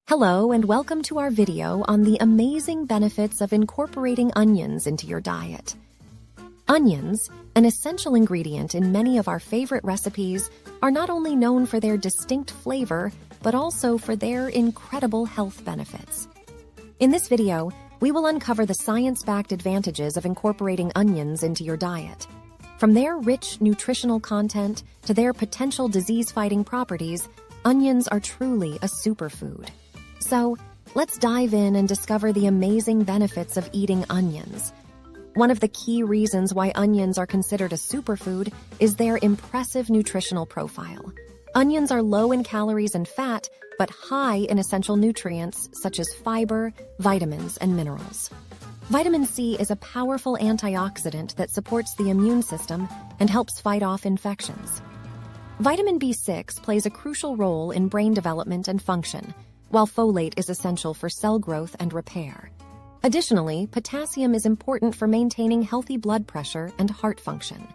Hello and welcome to our video on the amazing benefits of incorporating onions into your diet. Onions, an essential ingredient in many of our favorite recipes, are not only known for their distinct flavor, but also for their incredible health benefits. In this video, we will uncover the science-backed advantages of incorporating onions into your diet. From their rich nutritional content to their potential disease-fighting properties, onions are truly a superfood. So, let's dive in and discover the amazing benefits of eating onions. One of the key reasons why onions are considered a superfood is their impressive nutritional profile. Onions are low in calories and fat, but high in essential nutrients such as fiber, vitamins, and minerals. Vitamin C is a powerful antioxidant that supports the immune system and helps fight off infections. Vitamin B6 plays a crucial role in brain development and function, while folate is essential for cell growth and repair. Additionally, potassium is important for maintaining healthy blood pressure and heart function.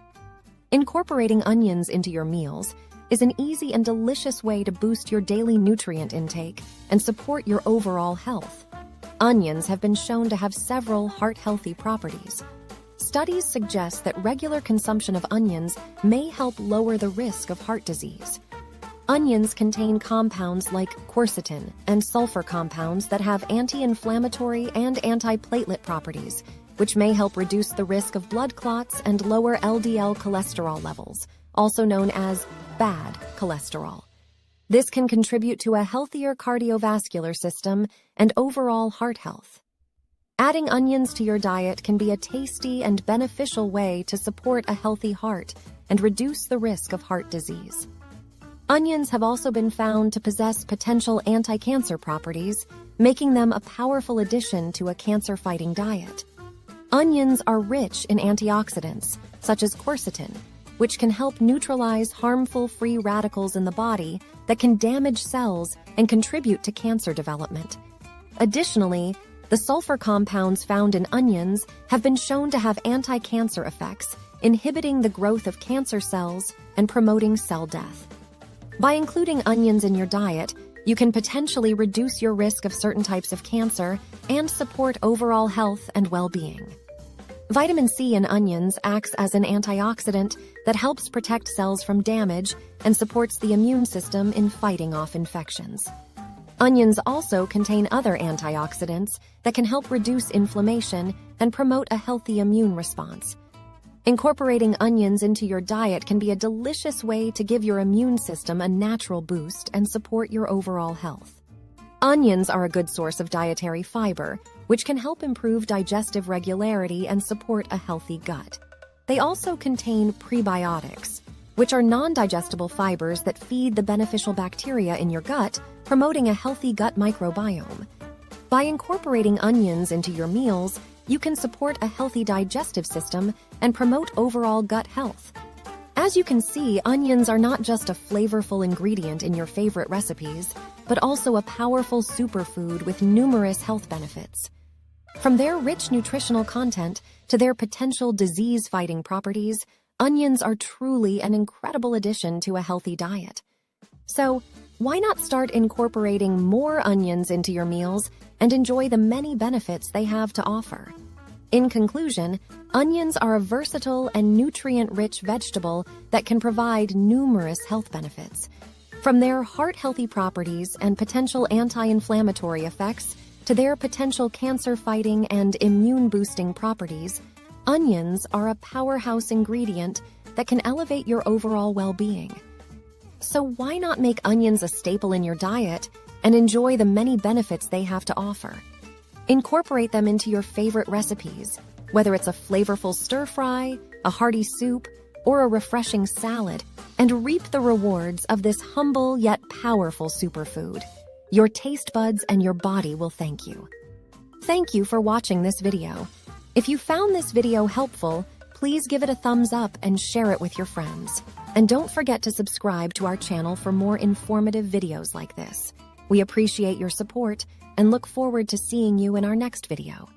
Incorporating onions into your meals is an easy and delicious way to boost your daily nutrient intake and support your overall health. Onions have been shown to have several heart-healthy properties. Studies suggest that regular consumption of onions may help lower the risk of heart disease. Onions contain compounds like quercetin and sulfur compounds that have anti-inflammatory and antiplatelet properties, which may help reduce the risk of blood clots and lower LDL cholesterol levels, also known as bad cholesterol. This can contribute to a healthier cardiovascular system and overall heart health. Adding onions to your diet can be a tasty and beneficial way to support a healthy heart and reduce the risk of heart disease. Onions have also been found to possess potential anti-cancer properties, making them a powerful addition to a cancer-fighting diet. Onions are rich in antioxidants, such as quercetin, which can help neutralize harmful free radicals in the body that can damage cells and contribute to cancer development. Additionally, the sulfur compounds found in onions have been shown to have anti-cancer effects, inhibiting the growth of cancer cells and promoting cell death. By including onions in your diet, you can potentially reduce your risk of certain types of cancer and support overall health and well-being. Vitamin C in onions acts as an antioxidant that helps protect cells from damage and supports the immune system in fighting off infections. Onions also contain other antioxidants that can help reduce inflammation and promote a healthy immune response. Incorporating onions into your diet can be a delicious way to give your immune system a natural boost and support your overall health. Onions are a good source of dietary fiber, which can help improve digestive regularity and support a healthy gut. They also contain prebiotics, which are non-digestible fibers that feed the beneficial bacteria in your gut, promoting a healthy gut microbiome. By incorporating onions into your meals, you can support a healthy digestive system and promote overall gut health. As you can see, onions are not just a flavorful ingredient in your favorite recipes, but also a powerful superfood with numerous health benefits. From their rich nutritional content to their potential disease-fighting properties, onions are truly an incredible addition to a healthy diet. So, why not start incorporating more onions into your meals and enjoy the many benefits they have to offer? In conclusion, onions are a versatile and nutrient-rich vegetable that can provide numerous health benefits. From their heart-healthy properties and potential anti-inflammatory effects to their potential cancer-fighting and immune-boosting properties, onions are a powerhouse ingredient that can elevate your overall well-being. So why not make onions a staple in your diet and enjoy the many benefits they have to offer? Incorporate them into your favorite recipes, whether it's a flavorful stir-fry, a hearty soup, or a refreshing salad, and reap the rewards of this humble yet powerful superfood. Your taste buds and your body will thank you. Thank you for watching this video. If you found this video helpful, please give it a thumbs up and share it with your friends. And don't forget to subscribe to our channel for more informative videos like this. We appreciate your support and look forward to seeing you in our next video.